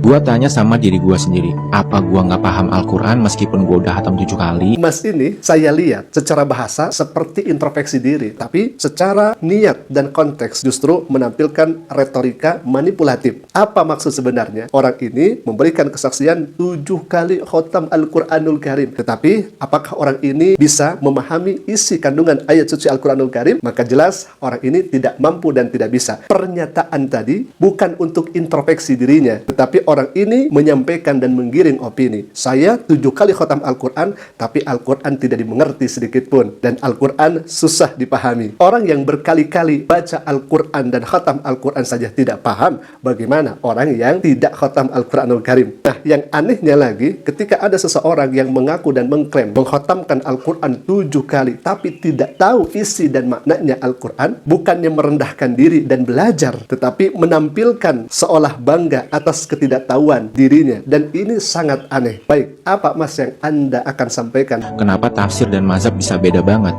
Gua tanya sama diri gua sendiri, apa gua nggak paham Al-Quran meskipun gua udah hatam 7 kali? Mas ini saya lihat secara bahasa seperti introspeksi diri, tapi secara niat dan konteks justru menampilkan retorika manipulatif. Apa maksud sebenarnya? Orang ini memberikan kesaksian 7 kali khotam Al-Quranul Karim. Tetapi apakah orang ini bisa memahami isi kandungan ayat suci Al-Quranul Karim? Maka jelas orang ini tidak mampu dan tidak bisa. Pernyataan tadi bukan untuk introspeksi dirinya, tetapi orang ini menyampaikan dan menggiring opini. Saya 7 kali khotam Al-Quran, tapi Al-Quran tidak dimengerti sedikit pun. Dan Al-Quran susah dipahami. Orang yang berkali-kali baca Al-Quran dan khotam Al-Quran saja tidak paham, bagaimana orang yang tidak khotam Al-Quranul Karim? Nah, yang anehnya lagi, ketika ada seseorang yang mengaku dan mengklaim mengkhotamkan Al-Quran 7 kali, tapi tidak tahu isi dan maknanya Al-Quran, bukannya merendahkan diri dan belajar, tetapi menampilkan seolah bangga atas ketidaktahuan dirinya. Dan ini sangat aneh. Baik, apa Mas yang Anda akan sampaikan? Kenapa tafsir dan mazhab bisa beda banget?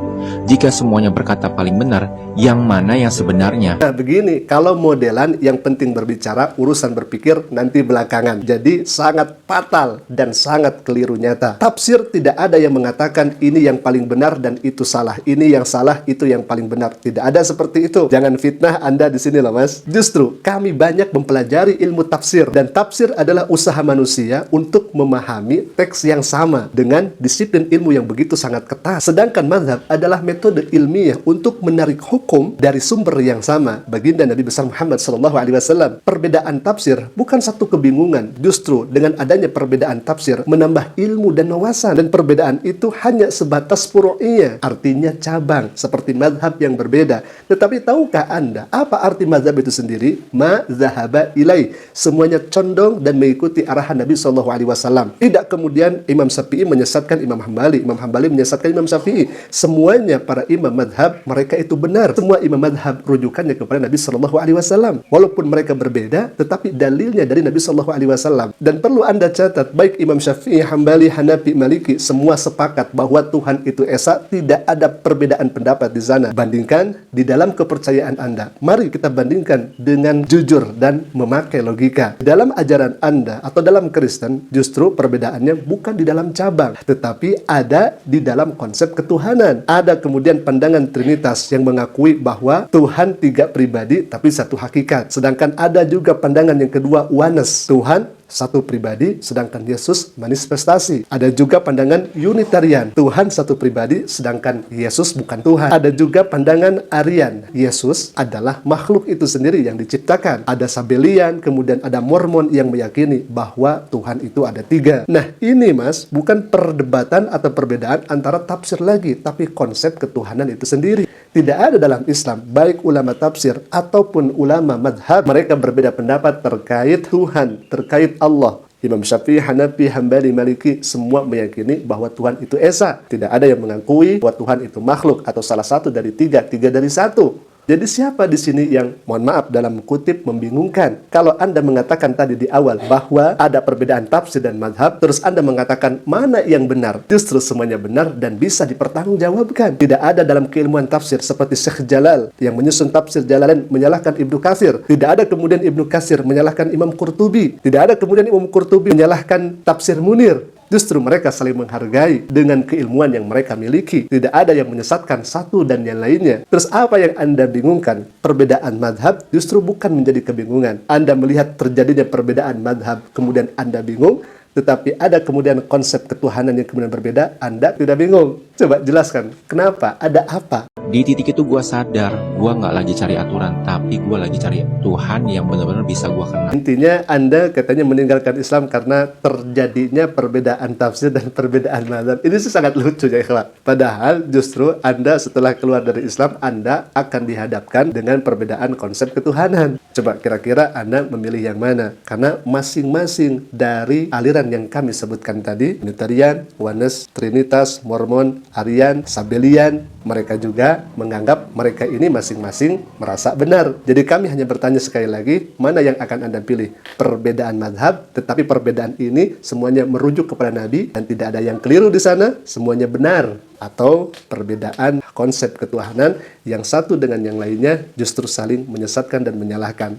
Jika semuanya berkata paling benar, yang mana yang sebenarnya? Nah begini, kalau modelan yang penting berbicara, urusan berpikir nanti belakangan. Jadi sangat fatal dan sangat keliru nyata. Tafsir tidak ada yang mengatakan ini yang paling benar dan itu salah. Ini yang salah, itu yang paling benar. Tidak ada seperti itu. Jangan fitnah Anda di sini loh Mas. Justru kami banyak mempelajari ilmu tafsir. Dan tafsir adalah usaha manusia untuk memahami teks yang sama dengan disiplin ilmu yang begitu sangat ketat. Sedangkan mazhab adalah metode ilmiah untuk menarik hukum dari sumber yang sama. Baginda Nabi besar Muhammad SAW. Perbedaan tafsir bukan satu kebingungan. Justru dengan adanya perbedaan tafsir menambah ilmu dan wawasan. Dan perbedaan itu hanya sebatas furu'iyah, artinya cabang, seperti mazhab yang berbeda. Tetapi tahukah Anda apa arti mazhab itu sendiri? Ma zahaba ilai. Semuanya condong dan mengikuti arahan Nabi SAW. Tidak kemudian Imam Syafi'i menyesatkan Imam Hambali, Imam Hambali menyesatkan Imam Syafi'i. Semuanya para imam madhab, mereka itu benar. Semua imam madhab rujukannya kepada Nabi SAW. Walaupun mereka berbeda, tetapi dalilnya dari Nabi SAW. Dan perlu Anda catat, baik Imam Syafi'i, Hambali, Hanafi, Maliki, semua sepakat bahwa Tuhan itu esa. Tidak ada perbedaan pendapat di sana. Bandingkan di dalam kepercayaan Anda. Mari kita bandingkan dengan jujur dan memakai logika. Dalam ajaran Anda atau dalam Kristen, justru perbedaannya bukan di dalam cabang, tetapi ada di dalam konsep ketuhanan. Ada kemudian pandangan Trinitas yang mengakui bahwa Tuhan 3 pribadi tapi satu hakikat. Sedangkan ada juga pandangan yang kedua, oneness. Tuhan satu pribadi, sedangkan Yesus manifestasi. Ada juga pandangan Unitarian. Tuhan satu pribadi, sedangkan Yesus bukan Tuhan. Ada juga pandangan Arian. Yesus adalah makhluk itu sendiri yang diciptakan. Ada Sabelian, kemudian ada Mormon yang meyakini bahwa Tuhan itu ada 3. Nah, ini Mas, bukan perdebatan atau perbedaan antara tafsir lagi, tapi konsep ketuhanan itu sendiri. Tidak ada dalam Islam, baik ulama tafsir ataupun ulama madhab, mereka berbeda pendapat terkait Tuhan, terkait Allah. Imam Syafi'i, Hanafi, Hambali, Maliki, semua meyakini bahwa Tuhan itu esa. Tidak ada yang mengakui bahwa Tuhan itu makhluk atau salah satu dari 3, 3 dari 1. Jadi siapa di sini yang, mohon maaf dalam kutip, membingungkan? Kalau Anda mengatakan tadi di awal bahwa ada perbedaan tafsir dan madhab, terus Anda mengatakan mana yang benar? Justru semuanya benar dan bisa dipertanggungjawabkan. Tidak ada dalam keilmuan tafsir seperti Syekh Jalal yang menyusun tafsir Jalalain menyalahkan Ibnu Katsir. Tidak ada kemudian Ibnu Katsir menyalahkan Imam Qurtubi. Tidak ada kemudian Imam Qurtubi menyalahkan tafsir Munir. Justru mereka saling menghargai dengan keilmuan yang mereka miliki. Tidak ada yang menyesatkan satu dan yang lainnya. Terus apa yang Anda bingungkan? Perbedaan madhab justru bukan menjadi kebingungan. Anda melihat terjadinya perbedaan madhab, kemudian Anda bingung. Tetapi ada kemudian konsep ketuhanan yang kemudian berbeda, Anda tidak bingung. Coba jelaskan, kenapa? Ada apa? Di titik itu gue sadar, gue nggak lagi cari aturan, tapi gue lagi cari Tuhan yang benar-benar bisa gue kenal. Intinya Anda katanya meninggalkan Islam karena terjadinya perbedaan tafsir dan perbedaan mazhab. Ini sih sangat lucu ya ikhwan. Padahal justru Anda setelah keluar dari Islam, Anda akan dihadapkan dengan perbedaan konsep ketuhanan. Coba kira-kira Anda memilih yang mana? Karena masing-masing dari aliran yang kami sebutkan tadi, Unitarian, Oneness, Trinitas, Mormon, Arian, Sabelian, mereka juga menganggap mereka ini masing-masing merasa benar. Jadi kami hanya bertanya sekali lagi, mana yang akan Anda pilih? Perbedaan madhab, tetapi perbedaan ini semuanya merujuk kepada Nabi dan tidak ada yang keliru di sana, semuanya benar. Atau perbedaan konsep ketuhanan yang satu dengan yang lainnya justru saling menyesatkan dan menyalahkan.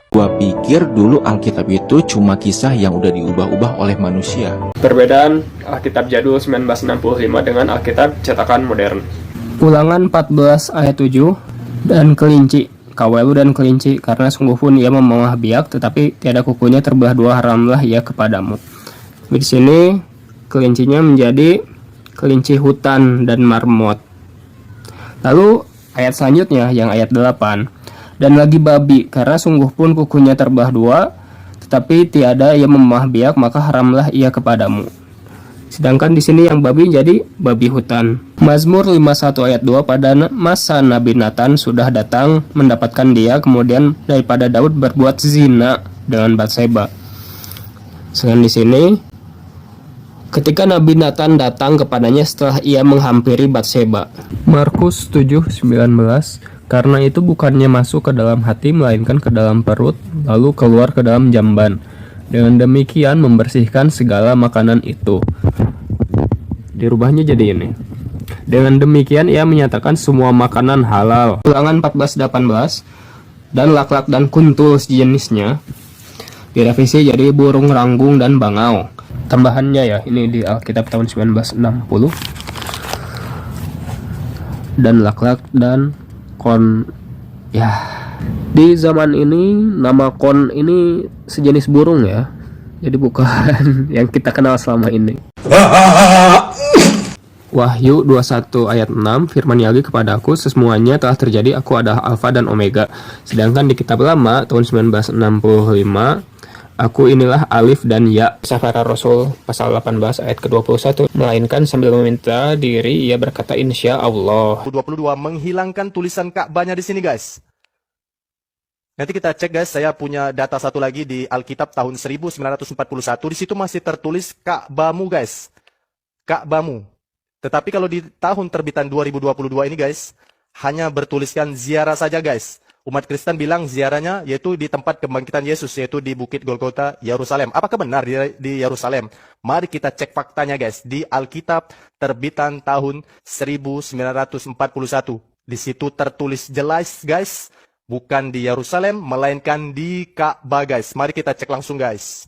Gua pikir dulu Alkitab itu cuma kisah yang udah diubah-ubah oleh manusia. Perbedaan Alkitab jadul 1965 dengan Alkitab cetakan modern. Ulangan 14 ayat 7 dan kelinci, kawelu dan kelinci, karena sungguh pun ia memangah biak, tetapi tiada kukunya terbelah dua, haramlah ia kepadamu. Di sini kelincinya menjadi kelinci hutan dan marmot. Lalu ayat selanjutnya yang ayat 8. Dan lagi babi, karena sungguh pun kukunya terbelah dua, tetapi tiada ia memamah biak, maka haramlah ia kepadamu. Sedangkan di sini yang babi jadi babi hutan. Mazmur 51 ayat 2, pada masa Nabi Nathan sudah datang mendapatkan dia, kemudian daripada Daud berbuat zina dengan Batseba. Selain di sini, ketika Nabi Nathan datang kepadanya setelah ia menghampiri Batseba. Markus 7:19, karena itu bukannya masuk ke dalam hati, melainkan ke dalam perut, lalu keluar ke dalam jamban. Dengan demikian membersihkan segala makanan itu. Dirubahnya jadi ini. Dengan demikian ia menyatakan semua makanan halal. Ulangan 14:18, dan laklak dan kuntul sejenisnya direvisi jadi burung ranggung dan bangau. Tambahannya ya, ini di Alkitab tahun 1960. Dan laklak dan kon, ya, di zaman ini nama kon ini sejenis burung ya, jadi bukan yang kita kenal selama ini. Wahyu 21 ayat 6, firman Yahweh kepadaku, semuanya telah terjadi, aku adalah Alfa dan Omega. Sedangkan di kitab lama tahun 1965, aku inilah Alif dan Ya. Safara Rasul pasal 18 ayat ke-21, melainkan sambil meminta diri ia berkata insya Allah. 22 menghilangkan tulisan Ka'bahnya di sini guys. Nanti kita cek guys, saya punya data satu lagi di Alkitab tahun 1941, di situ masih tertulis Ka'bahmu guys. Ka'bahmu. Tetapi kalau di tahun terbitan 2022 ini guys, hanya bertuliskan ziarah saja guys. Umat Kristen bilang ziarahnya yaitu di tempat kebangkitan Yesus, yaitu di Bukit Golgota, Yerusalem. Apakah benar di Yerusalem? Mari kita cek faktanya guys. Di Alkitab terbitan tahun 1941. Di situ tertulis jelas guys, bukan di Yerusalem, melainkan di Ka'bah guys. Mari kita cek langsung guys.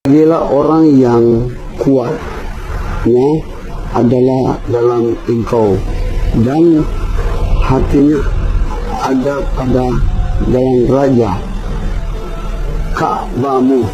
Inilah orang yang kuat, ya, adalah dalam engkau, dan hatinya ada pada dalam raja. Ka'bahmu